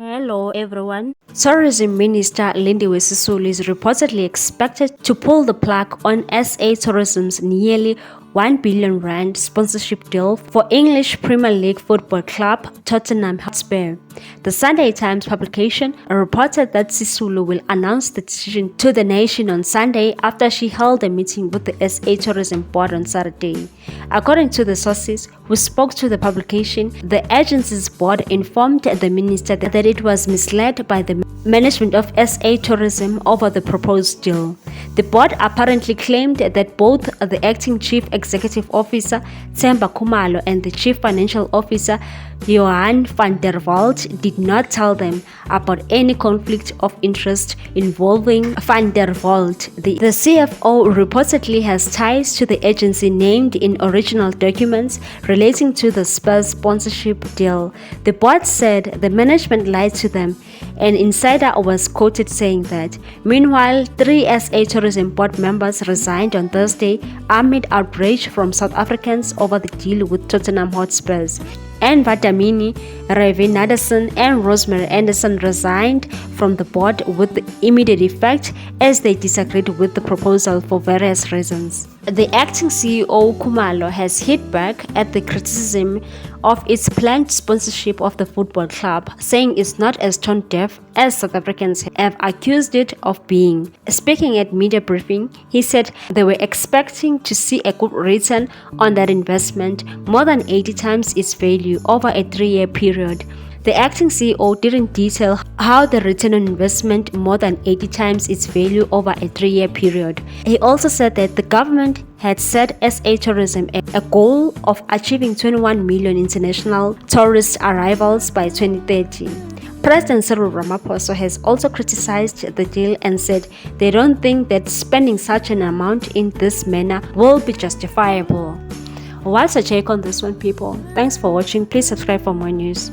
Hello everyone. Tourism Minister Lindiwe Sisulu is reportedly expected to pull the plug on SA Tourism's nearly R1 billion sponsorship deal for English Premier League football club Tottenham Hotspur. The Sunday Times publication reported that Sisulu will announce the decision to the nation on Sunday after she held a meeting with the SA Tourism Board on Saturday. According to the sources who spoke to the publication, the agency's board informed the minister that it was misled by the management of SA Tourism over the proposed deal. The board apparently claimed that both the acting chief executive officer, Themba Khumalo, and the chief financial officer, Johan van der Walt, did not tell them about any conflict of interest involving van der Walt. The CFO reportedly has ties to the agency named in original documents relating to the Spurs sponsorship deal. The board said the management lied to them. An insider was quoted saying that, meanwhile, 3 SA Tourism Board members resigned on Thursday amid outrage from South Africans over the deal with Tottenham Hotspurs. Anne Vadamini, Ravi Naderson, and Rosemary Anderson resigned from the board with immediate effect as they disagreed with the proposal for various reasons. The acting CEO Khumalo has hit back at the criticism of its planned sponsorship of the football club, saying it's not as tone deaf as South Africans have accused it of being. Speaking at media briefing, he said they were expecting to see a good return on that investment, more than 80 times its value over a 3-year period. The acting CEO didn't detail how the return on investment more than 80 times its value over a 3-year period. He also said that the government had set SA Tourism a goal of achieving 21 million international tourist arrivals by 2030. President Cyril Ramaphosa has also criticized the deal and said they don't think that spending such an amount in this manner will be justifiable. What's your take on this one, people? Thanks for watching. Please subscribe for more news.